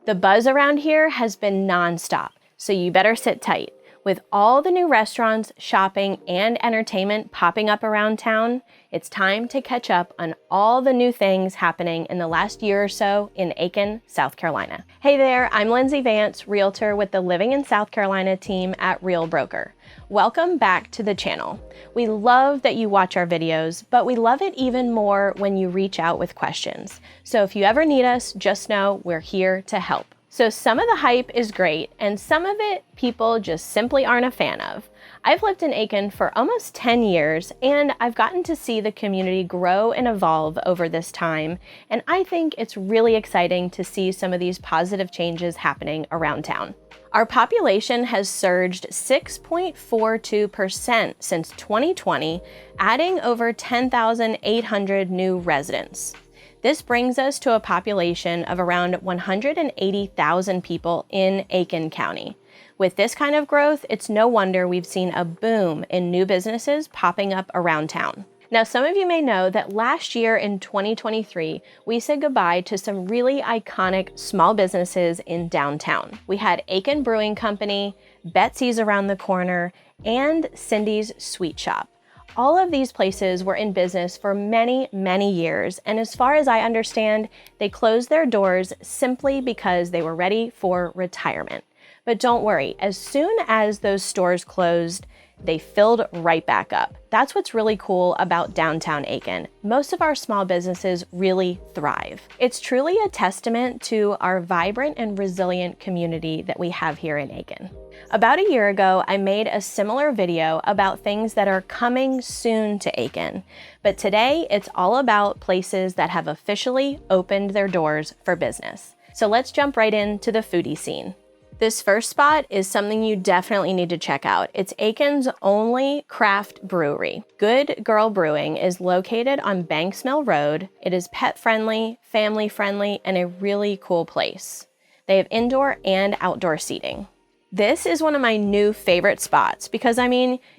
The buzz around here has been nonstop, so you better sit tight. With all the new restaurants, shopping, and entertainment popping up around town, it's time to catch up on all the new things happening in the last year or so in Aiken, South Carolina. Hey there, I'm Lindsey Vance, realtor with the Living in South Carolina team at Real Broker. Welcome back to the channel. We love that you watch our videos, but we love it even more when you reach out with questions. So if you ever need us, just know we're here to help. So some of the hype is great, and some of it people just simply aren't a fan of. I've lived in Aiken for almost 10 years, and I've gotten to see the community grow and evolve over this time, and I think it's really exciting to see some of these positive changes happening around town. Our population has surged 6.42% since 2020, adding over 10,800 new residents. This brings us to a population of around 180,000 people in Aiken County. With this kind of growth, it's no wonder we've seen a boom in new businesses popping up around town. Now, some of you may know that last year in 2023, we said goodbye to some really iconic small businesses in downtown. We had Aiken Brewing Company, Betsy's around the corner, and Cindy's Sweet Shop. All of these places were in business for many, many years, and as far as I understand, they closed their doors simply because they were ready for retirement. But don't worry, as soon as those stores closed, they filled right back up. That's what's really cool about downtown Aiken. Most of our small businesses really thrive. It's truly a testament to our vibrant and resilient community that we have here in Aiken. About a year ago, I made a similar video about things that are coming soon to Aiken, but today it's all about places that have officially opened their doors for business. So let's jump right into the foodie scene. This first spot is something you definitely need to check out. It's Aiken's only craft brewery. Good Girl Brewing is located on Banks Mill Road. It is pet-friendly, family-friendly, and a really cool place. They have indoor and outdoor seating. This is one of my new favorite spots because,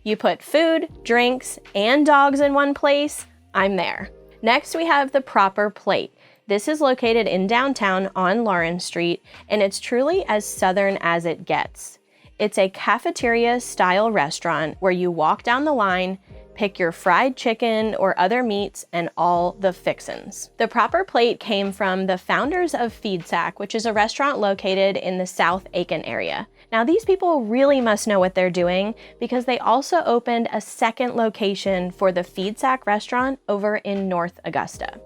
you put food, drinks, and dogs in one place, I'm there. Next, we have the Proper Plate. This is located in downtown on Lawrence Street, and it's truly as southern as it gets. It's a cafeteria-style restaurant where you walk down the line, pick your fried chicken or other meats, and all the fixins. The Proper Plate came from the founders of Feed Sack, which is a restaurant located in the South Aiken area. Now, these people really must know what they're doing because they also opened a second location for the Feed Sack restaurant over in North Augusta.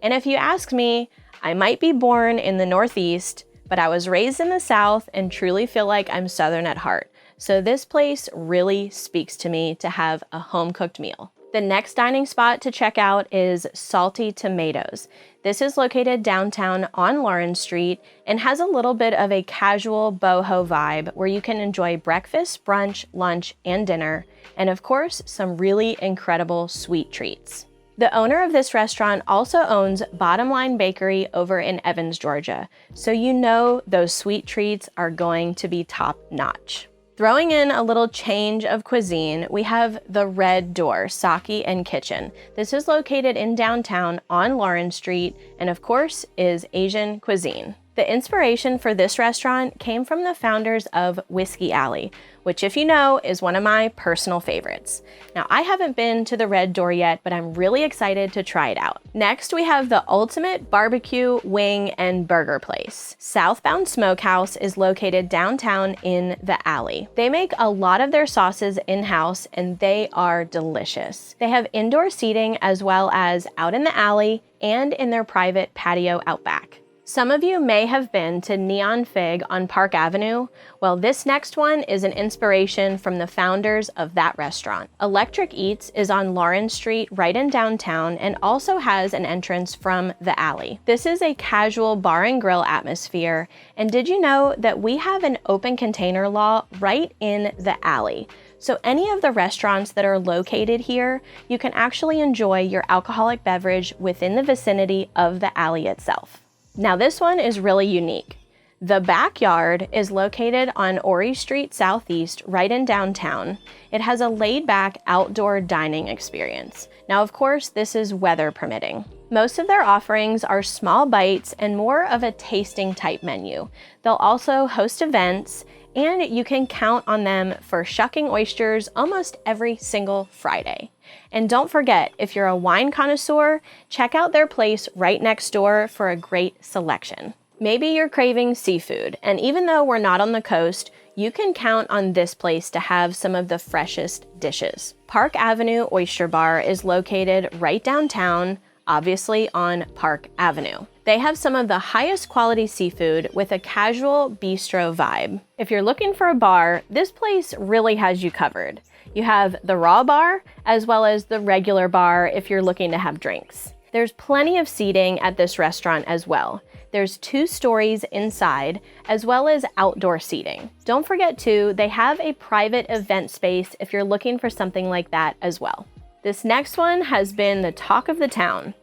And if you ask me, I might be born in the Northeast, but I was raised in the South and truly feel like I'm Southern at heart. So this place really speaks to me to have a home-cooked meal. The next dining spot to check out is Salty Tomatoes. This is located downtown on Lawrence Street and has a little bit of a casual boho vibe where you can enjoy breakfast, brunch, lunch, and dinner, and of course, some really incredible sweet treats. The owner of this restaurant also owns Bottom Line Bakery over in Evans, Georgia, so you know those sweet treats are going to be top-notch. Throwing in a little change of cuisine, we have the Red Door Sake and Kitchen. This is located in downtown on Lawrence Street and of course is Asian cuisine. The inspiration for this restaurant came from the founders of Whiskey Alley, which, if you know, is one of my personal favorites. Now, I haven't been to the Red Door yet, but I'm really excited to try it out. Next, we have the ultimate barbecue, wing, and burger place. Southbound Smokehouse is located downtown in the alley. They make a lot of their sauces in-house, and they are delicious. They have indoor seating as well as out in the alley and in their private patio out back. Some of you may have been to Neon Fig on Park Avenue. Well, this next one is an inspiration from the founders of that restaurant. Electric Eats is on Lawrence Street right in downtown and also has an entrance from the alley. This is a casual bar and grill atmosphere. And did you know that we have an open container law right in the alley? So any of the restaurants that are located here, you can actually enjoy your alcoholic beverage within the vicinity of the alley itself. Now this one is really unique. The Backyard is located on Horry Street Southeast, right in downtown. It has a laid-back outdoor dining experience. Now, of course, this is weather permitting. Most of their offerings are small bites and more of a tasting type menu. They'll also host events, and you can count on them for shucking oysters almost every single Friday. And don't forget, if you're a wine connoisseur, check out their place right next door for a great selection. Maybe you're craving seafood, and even though we're not on the coast, you can count on this place to have some of the freshest dishes. Park Avenue Oyster Bar is located right downtown, obviously on Park Avenue. They have some of the highest quality seafood with a casual bistro vibe. If you're looking for a bar, this place really has you covered. You have the raw bar as well as the regular bar if you're looking to have drinks. There's plenty of seating at this restaurant as well. There's 2 stories inside, as well as outdoor seating. Don't forget too, they have a private event space if you're looking for something like that as well. This next one has been the talk of the town.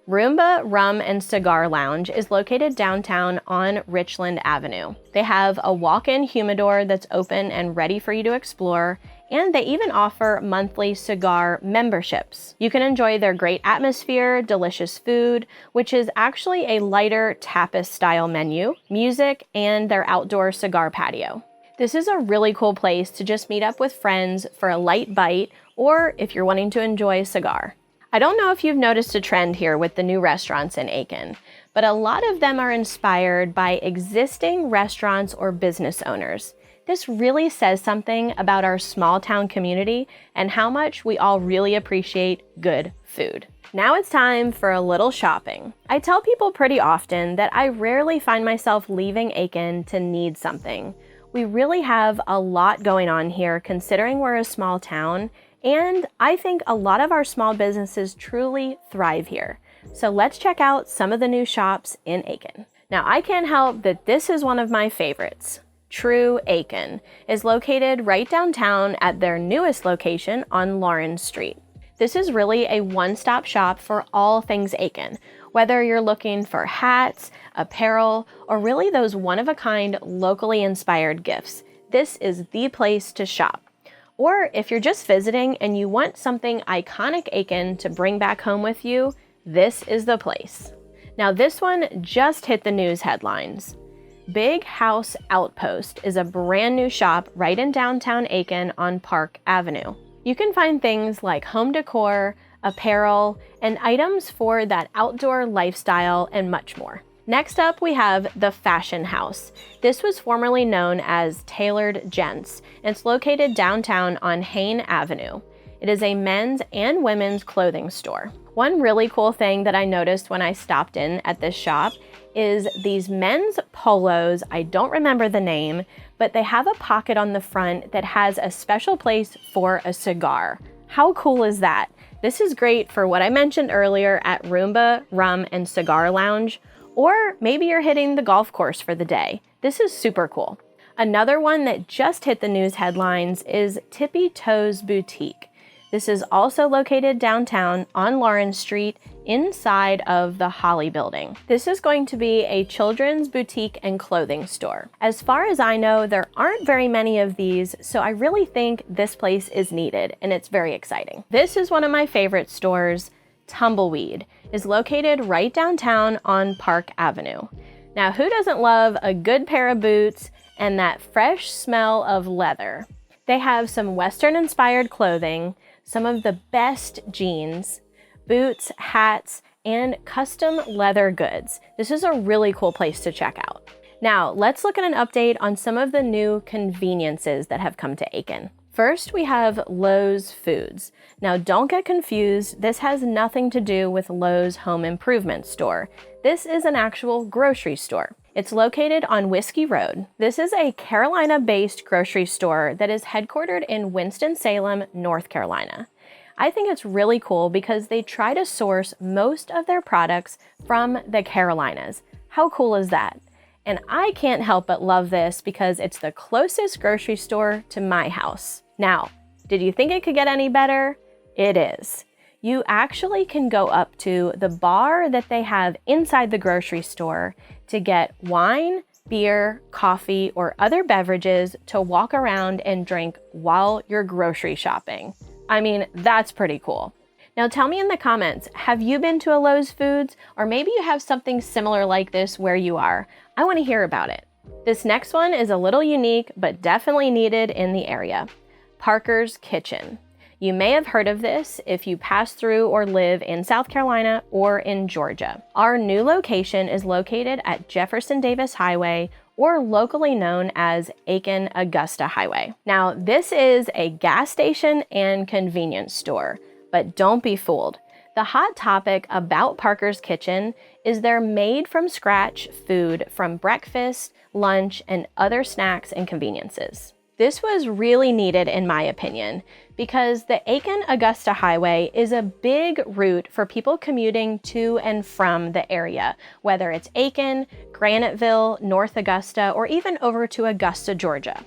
Rhumba Rum and Cigar Lounge is located downtown on Richland Avenue. They have a walk-in humidor that's open and ready for you to explore, and they even offer monthly cigar memberships. You can enjoy their great atmosphere, delicious food, which is actually a lighter tapas-style menu, music, and their outdoor cigar patio. This is a really cool place to just meet up with friends for a light bite, or if you're wanting to enjoy a cigar. I don't know if you've noticed a trend here with the new restaurants in Aiken, but a lot of them are inspired by existing restaurants or business owners. This really says something about our small town community and how much we all really appreciate good food. Now it's time for a little shopping. I tell people pretty often that I rarely find myself leaving Aiken to need something. We really have a lot going on here considering we're a small town, and I think a lot of our small businesses truly thrive here. So let's check out some of the new shops in Aiken. Now I can't help that this is one of my favorites. True Aiken is located right downtown at their newest location on Lawrence Street. This is really a one-stop shop for all things Aiken, whether you're looking for hats, apparel, or really those one-of-a-kind locally inspired gifts. This is the place to shop. Or if you're just visiting and you want something iconic Aiken to bring back home with you, this is the place. Now this one just hit the news headlines. Big House Outpost is a brand new shop right in downtown Aiken on Park Avenue. You can find things like home decor, apparel, and items for that outdoor lifestyle and much more. Next up, we have the Fashion House. This was formerly known as Tailored Gents, and it's located downtown on Hayne Avenue. It is a men's and women's clothing store. One really cool thing that I noticed when I stopped in at this shop is these men's polos. I don't remember the name, but they have a pocket on the front that has a special place for a cigar. How cool is that? This is great for what I mentioned earlier at Rhumba Rum and Cigar Lounge, or maybe you're hitting the golf course for the day. This is super cool. Another one that just hit the news headlines is Tippy Toes Boutique. This is also located downtown on Lawrence Street inside of the Holly building. This is going to be a children's boutique and clothing store. As far as I know, there aren't very many of these, so I really think this place is needed and it's very exciting. This is one of my favorite stores. Tumbleweed is located right downtown on Park Avenue. Now, who doesn't love a good pair of boots and that fresh smell of leather? They have some Western-inspired clothing, some of the best jeans, boots, hats, and custom leather goods. This is a really cool place to check out. Now, let's look at an update on some of the new conveniences that have come to Aiken. First, we have Lowe's Foods. Now, don't get confused. This has nothing to do with Lowe's Home Improvement store. This is an actual grocery store. It's located on Whiskey Road. This is a Carolina-based grocery store that is headquartered in Winston-Salem, North Carolina. I think it's really cool because they try to source most of their products from the Carolinas. How cool is that? And I can't help but love this because it's the closest grocery store to my house. Now, did you think it could get any better? It is. You actually can go up to the bar that they have inside the grocery store to get wine, beer, coffee, or other beverages to walk around and drink while you're grocery shopping. I mean, that's pretty cool. Now tell me in the comments, have you been to a Lowe's Foods? Or maybe you have something similar like this where you are. I want to hear about it. This next one is a little unique, but definitely needed in the area. Parker's Kitchen. You may have heard of this if you pass through or live in South Carolina or in Georgia. Our new location is located at Jefferson Davis Highway, or locally known as Aiken Augusta Highway. Now, this is a gas station and convenience store, but don't be fooled. The hot topic about Parker's Kitchen is their made-from-scratch food from breakfast, lunch, and other snacks and conveniences. This was really needed in my opinion, because the Aiken-Augusta Highway is a big route for people commuting to and from the area, whether it's Aiken, Graniteville, North Augusta, or even over to Augusta, Georgia.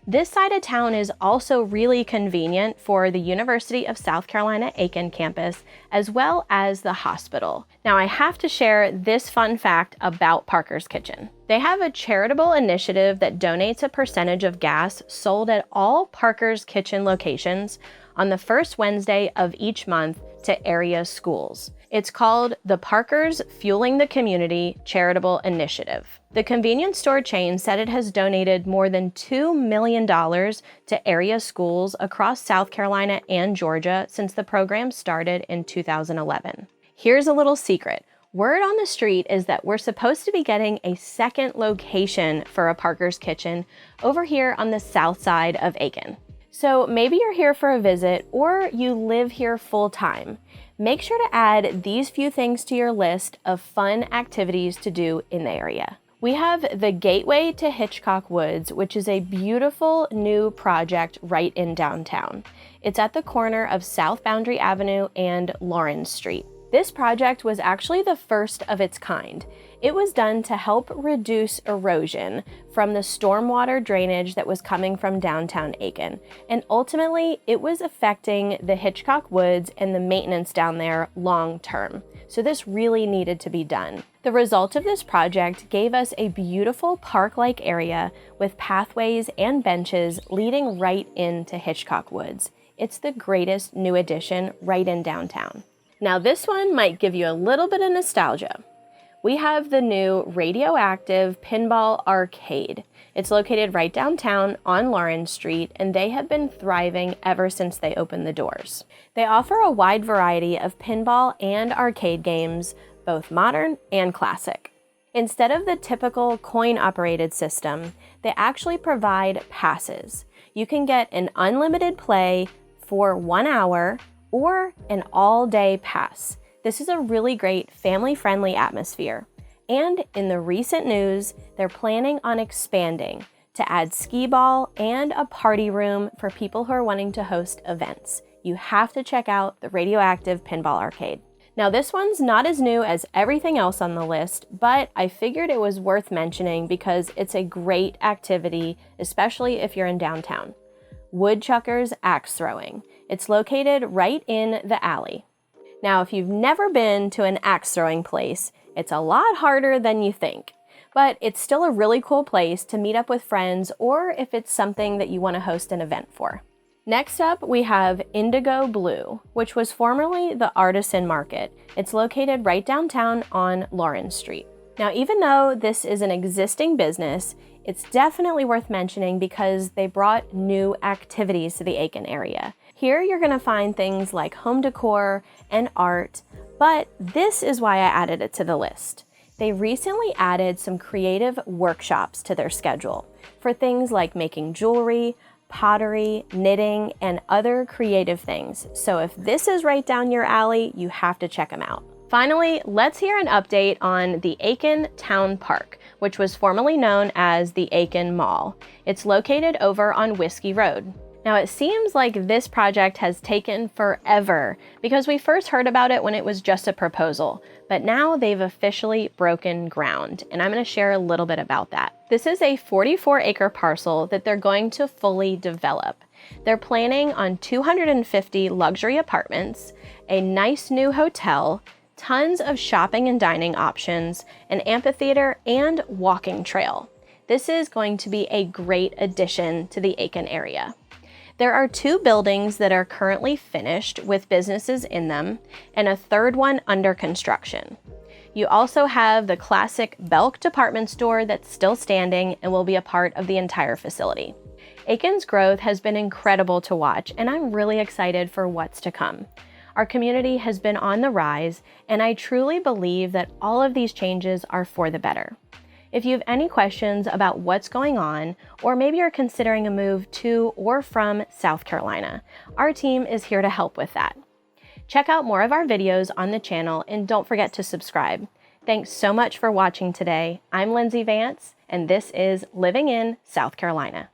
This side of town is also really convenient for the University of South Carolina Aiken campus, as well as the hospital. Now I have to share this fun fact about Parker's Kitchen. They have a charitable initiative that donates a percentage of gas sold at all Parker's Kitchen locations on the first Wednesday of each month to area schools. It's called the Parker's Fueling the Community Charitable Initiative. The convenience store chain said it has donated more than $2 million to area schools across South Carolina and Georgia since the program started in 2011. Here's a little secret. Word on the street is that we're supposed to be getting a second location for a Parker's Kitchen over here on the south side of Aiken. So maybe you're here for a visit or you live here full time. Make sure to add these few things to your list of fun activities to do in the area. We have the Gateway to Hitchcock Woods, which is a beautiful new project right in downtown. It's at the corner of South Boundary Avenue and Lawrence Street. This project was actually the first of its kind. It was done to help reduce erosion from the stormwater drainage that was coming from downtown Aiken. And ultimately, it was affecting the Hitchcock Woods and the maintenance down there long term. So this really needed to be done. The result of this project gave us a beautiful park-like area with pathways and benches leading right into Hitchcock Woods. It's the greatest new addition right in downtown. Now this one might give you a little bit of nostalgia. We have the new Radioactive Pinball Arcade. It's located right downtown on Lawrence Street, and they have been thriving ever since they opened the doors. They offer a wide variety of pinball and arcade games, both modern and classic. Instead of the typical coin-operated system, they actually provide passes. You can get an unlimited play for 1 hour or an all-day pass. This is a really great family-friendly atmosphere. And in the recent news, they're planning on expanding to add skee ball and a party room for people who are wanting to host events. You have to check out the Radioactive Pinball Arcade. Now this one's not as new as everything else on the list, but I figured it was worth mentioning because it's a great activity, especially if you're in downtown. Woodchuckers Axe Throwing. It's located right in the alley. Now, if you've never been to an axe throwing place, it's a lot harder than you think, but it's still a really cool place to meet up with friends or if it's something that you want to host an event for. Next up, we have Indigo Bleu, which was formerly the Artisan Market. It's located right downtown on Lawrence Street. Now, even though this is an existing business, it's definitely worth mentioning because they brought new activities to the Aiken area. Here you're going to find things like home decor and art, but this is why I added it to the list. They recently added some creative workshops to their schedule for things like making jewelry, pottery, knitting, and other creative things. So if this is right down your alley, you have to check them out. Finally, let's hear an update on the Aiken Town Park, which was formerly known as the Aiken Mall. It's located over on Whiskey Road. Now it seems like this project has taken forever because we first heard about it when it was just a proposal, but now they've officially broken ground, and I'm going to share a little bit about that. This is a 44-acre parcel that they're going to fully develop. They're planning on 250 luxury apartments, a nice new hotel, tons of shopping and dining options, an amphitheater, and walking trail. This is going to be a great addition to the Aiken area. There are 2 buildings that are currently finished with businesses in them, and a 3rd one under construction. You also have the classic Belk department store that's still standing and will be a part of the entire facility. Aiken's growth has been incredible to watch, and I'm really excited for what's to come. Our community has been on the rise, and I truly believe that all of these changes are for the better. If you have any questions about what's going on, or maybe you're considering a move to or from South Carolina, our team is here to help with that. Check out more of our videos on the channel and don't forget to subscribe. Thanks so much for watching today. I'm Lindsey Vance, and this is Living in South Carolina.